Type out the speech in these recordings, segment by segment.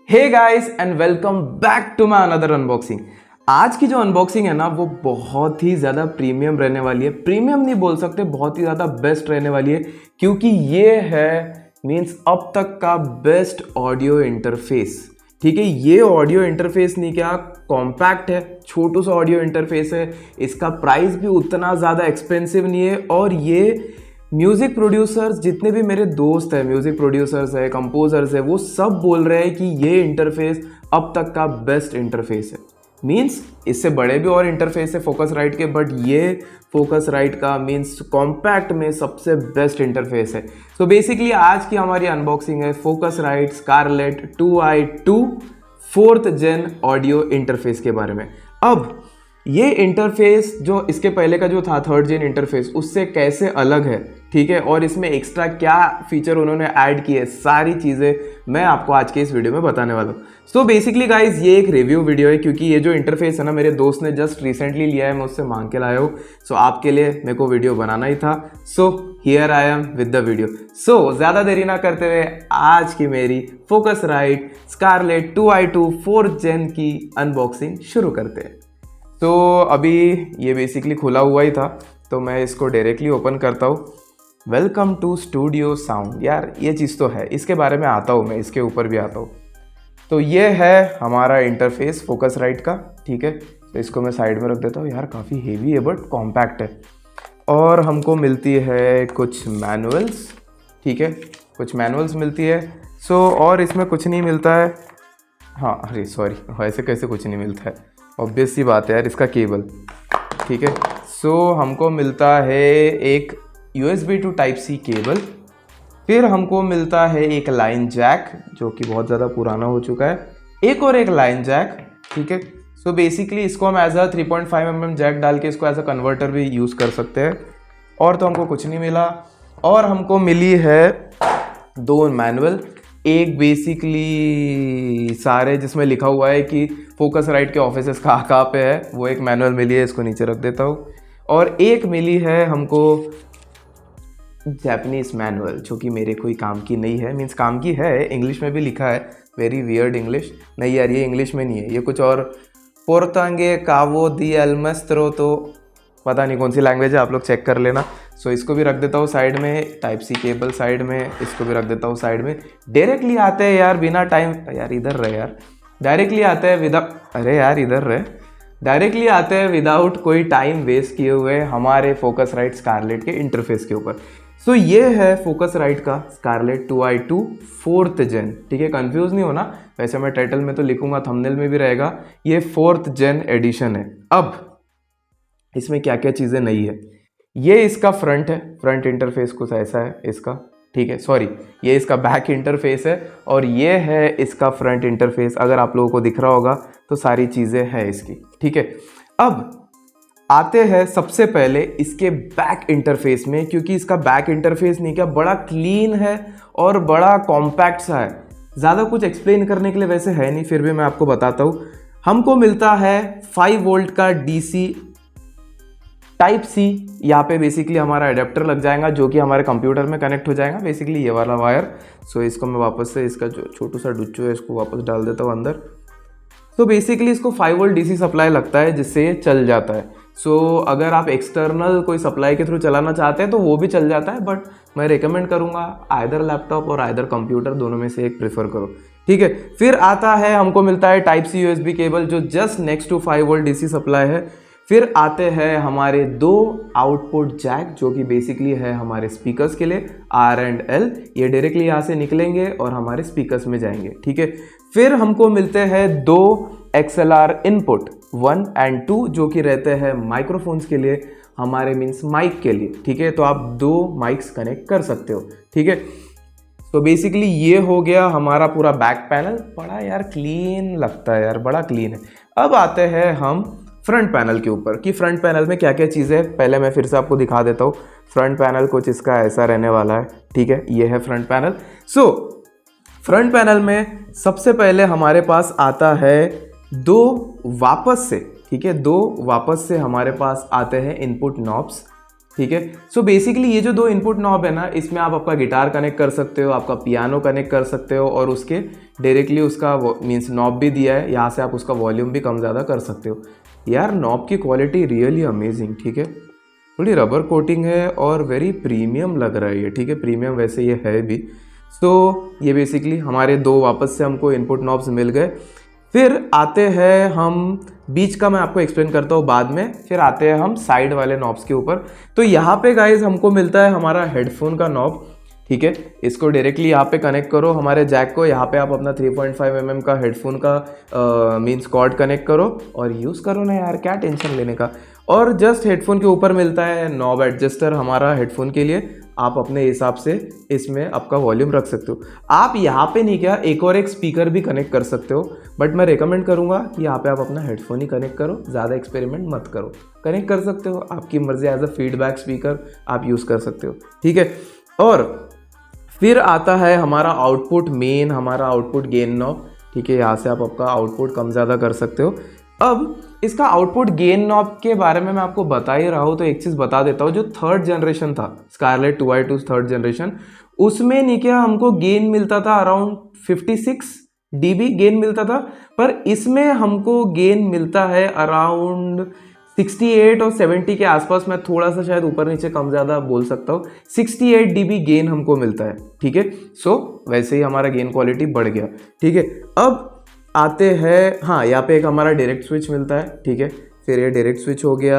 Hey guys and welcome back to my another unboxing. आज की जो अनबॉक्सिंग है ना वो बहुत ही ज़्यादा प्रीमियम रहने वाली है। प्रीमियम नहीं बोल सकते, बहुत ही ज़्यादा बेस्ट रहने वाली है क्योंकि ये है मींस अब तक का बेस्ट ऑडियो इंटरफेस। ठीक है, ये ऑडियो इंटरफेस नहीं क्या कॉम्पैक्ट है, छोटू सा ऑडियो इंटरफेस है। इसका प्राइस भी उतना ज़्यादा एक्सपेंसिव नहीं है और ये म्यूज़िक प्रोड्यूसर्स जितने भी मेरे दोस्त हैं, म्यूज़िक प्रोड्यूसर्स है, कंपोजर्स है, वो सब बोल रहे हैं कि ये इंटरफेस अब तक का बेस्ट इंटरफेस है। मींस इससे बड़े भी और इंटरफेस है फोकसराइट के, बट ये फोकसराइट का मींस कॉम्पैक्ट में सबसे बेस्ट इंटरफेस है। सो बेसिकली आज की हमारी अनबॉक्सिंग है फोकसराइट स्कारलेट 2i2 4th जेन ऑडियो इंटरफेस के बारे में। अब ये इंटरफेस जो इसके पहले का जो था 3rd जेन इंटरफेस उससे कैसे अलग है, ठीक है, और इसमें एक्स्ट्रा क्या फीचर उन्होंने ऐड किए, सारी चीज़ें मैं आपको आज के इस वीडियो में बताने वाला हूँ। सो बेसिकली गाइज ये एक रिव्यू वीडियो है क्योंकि ये जो इंटरफेस है ना मेरे दोस्त ने जस्ट रिसेंटली लिया है, मैं उससे मांग के लाया हूँ। सो आपके लिए मेरे को वीडियो बनाना ही था। So here I am with the video. So ज़्यादा देरी ना करते हुए आज की मेरी फोकसराइट स्कारलेट 2i2 4th जेन की अनबॉक्सिंग शुरू करते हैं। तो अभी ये बेसिकली खुला हुआ ही था तो मैं इसको डायरेक्टली ओपन करता हूँ। वेलकम टू स्टूडियो साउंड, यार ये चीज़ तो है, इसके बारे में आता हूँ मैं, इसके ऊपर भी आता हूँ। तो ये है हमारा इंटरफेस फोकसराइट का, ठीक है। तो इसको मैं साइड में रख देता हूँ। यार काफ़ी हेवी है बट कॉम्पैक्ट है। और हमको मिलती है कुछ मैनुअल्स, ठीक है, कुछ मैनुअल्स मिलती है। सो और इसमें कुछ नहीं मिलता है। हाँ अरे सॉरी, वैसे कैसे कुछ नहीं मिलता है, ऑब्वियस सी बात है यार, इसका केबल, ठीक है। सो हमको मिलता है एक USB to Type-C केबल, फिर हमको मिलता है एक लाइन जैक जो कि बहुत ज़्यादा पुराना हो चुका है, एक और एक लाइन जैक, ठीक है। सो बेसिकली इसको हम एज अ 3.5mm जैक डाल के इसको एज अ कन्वर्टर भी यूज़ कर सकते हैं। और तो हमको कुछ नहीं मिला। और हमको मिली है 2 मैनुअल, एक बेसिकली सारे जिसमें लिखा हुआ है कि फोकसराइट के ऑफिसेस कहाँ पे है, वो एक मैनुअल मिली है, इसको नीचे रख देता हूँ। और एक मिली है हमको जापानीज मैनुअल जो कि मेरे कोई काम की नहीं है। मीन्स काम की है, इंग्लिश में भी लिखा है, वेरी वियर्ड इंग्लिश। नहीं यार ये इंग्लिश में नहीं है, ये कुछ और पोर्तांगे कावो दी एल्मस्त्रो, तो पता नहीं कौन सी लैंग्वेज है, आप लोग चेक कर लेना। सो इसको भी रख देता हूँ साइड में, Type-C केबल साइड में, इसको भी रख देता हूँ साइड में। डायरेक्टली आते हैं यार बिना टाइम, यार इधर रहे यार, डायरेक्टली आते हैं अरे यार इधर रहे, डायरेक्टली आते हैं विदाउट कोई टाइम वेस्ट किए हुए हमारे फोकसराइट स्कारलेट के इंटरफेस के ऊपर। सो ये है फोकसराइट का स्कारलेट 2i2 4th जेन, ठीक है, कंफ्यूज नहीं होना। वैसे मैं टाइटल में तो लिखूंगा, थंबनेल में भी रहेगा, ये 4th जेन एडिशन है। अब इसमें क्या क्या चीज़ें नई है, ये इसका फ्रंट है, फ्रंट इंटरफेस कुछ ऐसा है इसका, ठीक है, सॉरी ये इसका बैक इंटरफेस है और ये है इसका फ्रंट इंटरफेस। अगर आप लोगों को दिख रहा होगा तो सारी चीज़ें हैं इसकी, ठीक है। अब आते हैं सबसे पहले इसके बैक इंटरफेस में, क्योंकि इसका बैक इंटरफेस नहीं क्या बड़ा क्लीन है और बड़ा कॉम्पैक्ट सा है। ज़्यादा कुछ एक्सप्लेन करने के लिए वैसे है नहीं, फिर भी मैं आपको बताता हूँ। हमको मिलता है 5 वोल्ट का DC Type-C, यहाँ पे बेसिकली हमारा अडेप्टर लग जाएगा जो कि हमारे कंप्यूटर में कनेक्ट हो जाएगा, बेसिकली ये वाला वायर। सो इसको मैं वापस से, इसका जो छोटू सा डुच्चू है इसको वापस डाल देता हूँ अंदर। तो बेसिकली इसको 5 वोल्ट DC सप्लाई लगता है जिससे ये चल जाता है। सो अगर आप एक्सटर्नल कोई सप्लाई के थ्रू चलाना चाहते हैं तो वो भी चल जाता है, बट मैं रिकमेंड करूँगा आइदर लैपटॉप और आइदर कंप्यूटर, दोनों में से एक प्रेफर करो, ठीक है। फिर आता है हमको मिलता है Type-C USB केबल जो just next to 5 volt DC supply है। फिर आते हैं हमारे 2 आउटपुट जैक जो कि बेसिकली है हमारे स्पीकर्स के लिए, R and L, ये डायरेक्टली यहाँ से निकलेंगे और हमारे स्पीकर्स में जाएंगे, ठीक है। फिर हमको मिलते हैं 2 XLR इनपुट 1 and 2 जो कि रहते हैं माइक्रोफोन्स के लिए, हमारे मीन्स माइक के लिए, ठीक है। तो आप 2 माइक्स कनेक्ट कर सकते हो, ठीक है। तो बेसिकली ये हो गया हमारा पूरा बैक पैनल, बड़ा यार क्लीन लगता है यार, बड़ा क्लीन है। अब आते हैं हम फ्रंट पैनल के ऊपर कि फ्रंट पैनल में क्या क्या चीज़ें हैं। पहले मैं फिर से आपको दिखा देता हूँ। फ्रंट पैनल कुछ इसका ऐसा रहने वाला है, ठीक है, ये है front panel. So front panel में सबसे पहले हमारे पास आता है 2 वापस से, ठीक है, 2 वापस से हमारे पास आते हैं इनपुट नॉब्स। ठीक है। सो बेसिकली ये जो दो इनपुट नॉब है ना, इसमें आप आपका गिटार कनेक्ट कर सकते हो, आपका पियानो कनेक्ट कर सकते हो, और उसके डायरेक्टली उसका मीन्स नॉब भी दिया है, यहाँ से आप उसका वॉल्यूम भी कम ज़्यादा कर सकते हो। यार नॉब की क्वालिटी रियली अमेजिंग, ठीक है, थोड़ी रबर कोटिंग है और वेरी प्रीमियम लग रहा है ये, ठीक है, प्रीमियम वैसे ये है भी। सो ये बेसिकली हमारे दो वापस से हमको इनपुट नॉब्स मिल गए। फिर आते हैं हम बीच का, मैं आपको एक्सप्लेन करता हूँ बाद में, फिर आते हैं हम साइड वाले नॉब्स के ऊपर। तो यहाँ पे गाइज हमको मिलता है हमारा हेडफोन का नॉब, ठीक है। इसको डायरेक्टली यहाँ पे कनेक्ट करो हमारे जैक को, यहाँ पे आप अपना 3.5 mm का हेडफोन का मीन्स कॉर्ड कनेक्ट करो और यूज़ करो ना यार, क्या टेंशन लेने का। और जस्ट हेडफोन के ऊपर मिलता है नॉब एडजस्टर हमारा हेडफोन के लिए, आप अपने हिसाब से इसमें आपका वॉल्यूम रख सकते हो। आप यहाँ पे नहीं क्या एक और एक स्पीकर भी कनेक्ट कर सकते हो, बट मैं रेकमेंड करूँगा कि यहाँ पे आप अपना हेडफोन ही कनेक्ट करो, ज़्यादा एक्सपेरिमेंट मत करो। कनेक्ट कर सकते हो, आपकी मर्जी, एज अ फीडबैक स्पीकर आप यूज़ कर सकते हो, ठीक है। और फिर आता है हमारा आउटपुट मेन, हमारा आउटपुट गेन नॉब, ठीक है, यहाँ से आप आपका आउटपुट कम ज़्यादा कर सकते हो। अब इसका आउटपुट गेन नॉब के बारे में मैं आपको बता ही रहा हूँ, तो एक चीज़ बता देता हूँ। जो थर्ड जनरेशन था स्कारलेट 2i2 थर्ड जनरेशन, उसमें नहीं क्या हमको गेन मिलता था अराउंड 56 dB गेन मिलता था, पर इसमें हमको गेन मिलता है अराउंड 68 और 70 के आसपास, मैं थोड़ा सा शायद ऊपर नीचे कम ज़्यादा बोल सकता हूँ, 68 dB गेन हमको मिलता है, ठीक है। सो वैसे ही हमारा गेन क्वालिटी बढ़ गया, ठीक है। अब आते हैं, हाँ यहाँ पे एक हमारा डायरेक्ट स्विच मिलता है, ठीक है, फिर ये डायरेक्ट स्विच हो गया।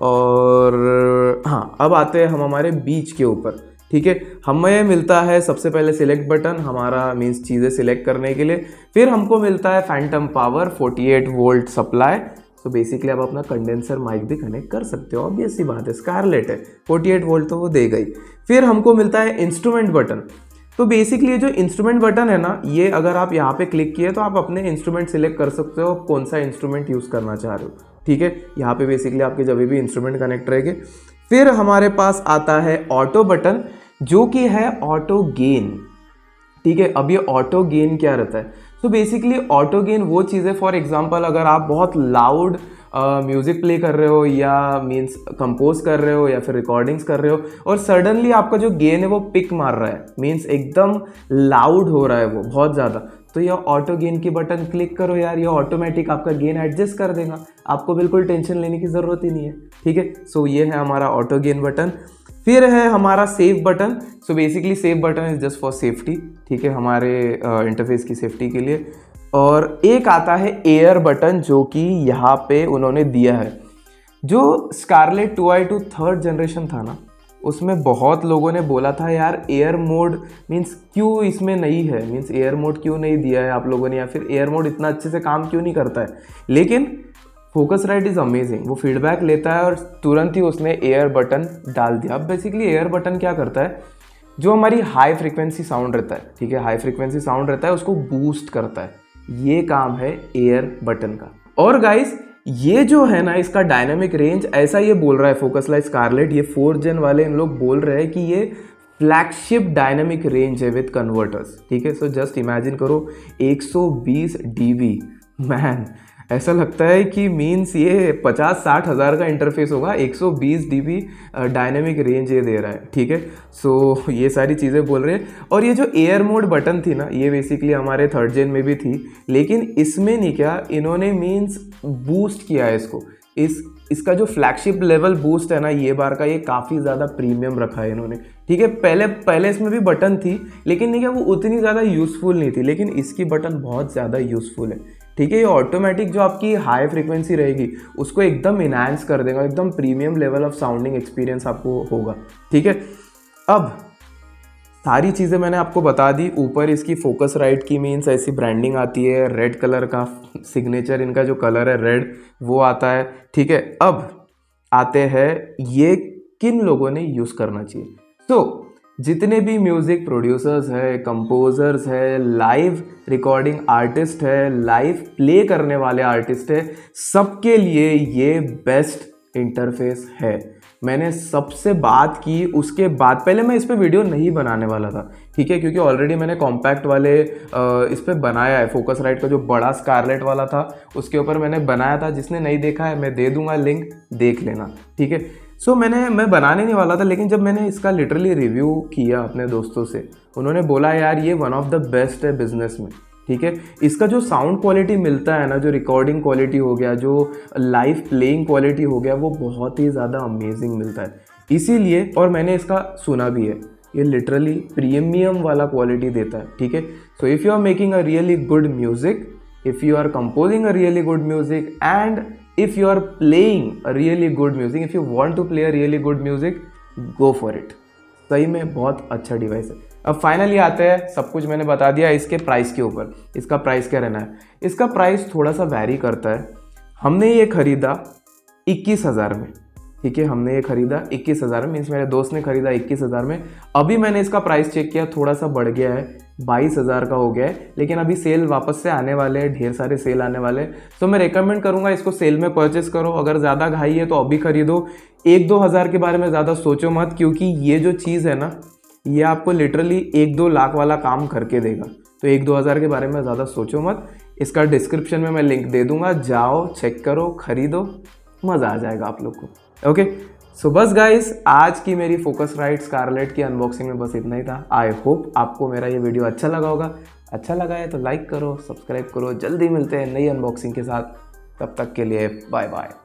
और हाँ अब आते हैं हम हमारे बीच के ऊपर, ठीक है। हमें मिलता है सबसे पहले सिलेक्ट बटन, हमारा मीन्स चीज़ें सिलेक्ट करने के लिए। फिर हमको मिलता है फैंटम पावर 48 वोल्ट सप्लाई। तो बेसिकली आप अपना कंडेंसर माइक भी कनेक्ट कर सकते हो, ऑब्वियस सी बात है, स्कारलेट है, 48 वोल्ट तो वो दे गई। फिर हमको मिलता है इंस्ट्रूमेंट बटन। तो बेसिकली ये जो इंस्ट्रूमेंट बटन है ना, ये अगर आप यहाँ पे क्लिक किए तो आप अपने इंस्ट्रूमेंट सिलेक्ट कर सकते हो, कौन सा इंस्ट्रूमेंट यूज़ करना चाह रहे हो, ठीक है। यहाँ पे बेसिकली आपके जब भी इंस्ट्रूमेंट कनेक्ट रहेंगे। फिर हमारे पास आता है ऑटो बटन, जो कि है ऑटो गेन, ठीक है। अब ये ऑटो गेन क्या रहता है? तो बेसिकली ऑटो गेन वो चीज़ है, फॉर एग्जांपल अगर आप बहुत लाउड म्यूज़िक प्ले कर रहे हो या मीन्स कंपोज कर रहे हो या फिर रिकॉर्डिंग्स कर रहे हो और सडनली आपका जो गेन है वो पिक मार रहा है, मीन्स एकदम लाउड हो रहा है वो बहुत ज़्यादा, तो ये ऑटो गेन की बटन क्लिक करो यार, ये ऑटोमेटिक आपका गेन एडजस्ट कर देगा, आपको बिल्कुल टेंशन लेने की ज़रूरत ही नहीं है, ठीक है। सो ये है हमारा ऑटो गेन बटन। फिर है हमारा save button. So basically save button is just for safety, ठीक है, हमारे इंटरफेस की सेफ्टी के लिए। और एक आता है एयर बटन, जो कि यहाँ पे उन्होंने दिया है। जो स्कारलेट 2i2 थर्ड जनरेशन था ना, उसमें बहुत लोगों ने बोला था यार एयर मोड मीन्स क्यों इसमें नहीं है, मीन्स एयर मोड क्यों नहीं दिया है आप लोगों ने, या फिर एयर मोड इतना अच्छे से काम क्यों नहीं करता है। लेकिन फोकसराइट इज़ अमेजिंग, वो फीडबैक लेता है और तुरंत ही उसने एयर बटन डाल दिया। अब बेसिकली एयर बटन क्या करता है, जो हमारी हाई फ्रिक्वेंसी साउंड रहता है, ठीक है, हाई फ्रिक्वेंसी साउंड रहता है, उसको बूस्ट करता है, ये काम है एयर बटन का। और गाइस ये जो है ना, इसका डायनामिक रेंज, ऐसा ये बोल रहा है फोकसलाइट स्कारलेट, ये 4th gen वाले इन लोग बोल रहे हैं कि ये फ्लैगशिप डायनामिक रेंज है विद कन्वर्टर्स, ठीक है। सो जस्ट इमेजिन करो 120 dB, मैन ऐसा लगता है कि मीन्स ये 50-60 हज़ार का इंटरफेस होगा, 120 dB डायनेमिक रेंज ये दे रहा है, ठीक है। सो ये सारी चीज़ें बोल रहे हैं। और ये जो एयर मोड बटन थी ना, ये बेसिकली हमारे 3rd gen में भी थी, लेकिन इसमें नहीं क्या इन्होंने मीन्स बूस्ट किया है इसको, इसका जो फ्लैगशिप लेवल बूस्ट है ना ये बार का, ये काफ़ी ज़्यादा प्रीमियम रखा है इन्होंने, ठीक है। पहले इसमें भी बटन थी, लेकिन नहीं क्या वो उतनी ज़्यादा यूज़फुल नहीं थी, लेकिन इसकी बटन बहुत ज़्यादा यूज़फुल है, ठीक है। ये ऑटोमेटिक जो आपकी हाई फ्रीक्वेंसी रहेगी उसको एकदम इनहांस कर देगा, एकदम premium level of sounding experience आपको होगा, ठीक है। अब सारी चीज़ें मैंने आपको बता दी। ऊपर इसकी फोकसराइट की मीन्स ऐसी ब्रांडिंग आती है, रेड कलर का सिग्नेचर, इनका जो कलर है रेड वो आता है, ठीक है। अब आते हैं ये किन लोगों ने यूज़ करना चाहिए। तो जितने भी म्यूज़िक प्रोड्यूसर्स है, कंपोजर्स है, लाइव रिकॉर्डिंग आर्टिस्ट है, लाइव प्ले करने वाले आर्टिस्ट है, सबके लिए ये बेस्ट इंटरफेस है। मैंने सबसे बात की, उसके बाद पहले मैं इस पे वीडियो नहीं बनाने वाला था, ठीक है, क्योंकि ऑलरेडी मैंने कॉम्पैक्ट वाले इस पे बनाया है, फोकसराइट का जो बड़ा स्कारलेट वाला था उसके ऊपर मैंने बनाया था। जिसने नहीं देखा है मैं दे दूंगा लिंक, देख लेना, ठीक है। सो मैं बनाने नहीं वाला था, लेकिन जब मैंने इसका लिटरली रिव्यू किया अपने दोस्तों से, उन्होंने बोला यार ये वन ऑफ द बेस्ट है बिजनेस में। ठीक है, इसका जो साउंड क्वालिटी मिलता है ना, जो रिकॉर्डिंग क्वालिटी हो गया, जो लाइव प्लेइंग क्वालिटी हो गया, वो बहुत ही ज़्यादा अमेजिंग मिलता है। इसीलिए, और मैंने इसका सुना भी है, ये लिटरली प्रीमियम वाला क्वालिटी देता है। ठीक है, so if you are making a really good music, if you are composing a really good music, and if you are playing a really good music, if you want to play a really good music, go for it। सही में बहुत अच्छा device है। अब finally आते हैं, सब कुछ मैंने बता दिया इसके प्राइस के ऊपर। इसका प्राइस क्या रहना है? इसका प्राइस थोड़ा सा वैरी करता है। हमने ये खरीदा 21,000 में। ठीक है, हमने ये खरीदा 21,000 में, मीन्स मेरे दोस्त ने खरीदा 21,000 में। अभी मैंने इसका प्राइस चेक किया, थोड़ा सा बढ़ गया है, 22,000 का हो गया है, लेकिन अभी सेल वापस से आने वाले हैं, ढेर सारे सेल आने वाले हैं। तो मैं रेकमेंड करूंगा इसको सेल में परचेस करो। अगर ज़्यादा घाई है तो अभी खरीदो। 1-2 हज़ार के बारे में ज़्यादा सोचो मत, क्योंकि ये जो चीज़ है ना, ये आपको लिटरली 1-2 लाख वाला काम करके देगा। तो 1-2 हज़ार के बारे में ज़्यादा सोचो मत। इसका डिस्क्रिप्शन में मैं लिंक दे दूंगा, जाओ चेक करो, खरीदो, मज़ा आ जाएगा आप लोग को। ओके, सो बस गाइस, आज की मेरी फोकसराइट स्कारलेट की अनबॉक्सिंग में बस इतना ही था। आई होप आपको मेरा ये वीडियो अच्छा लगा होगा। अच्छा लगा है तो लाइक करो, सब्सक्राइब करो। जल्दी मिलते हैं नई अनबॉक्सिंग के साथ, तब तक के लिए बाय बाय।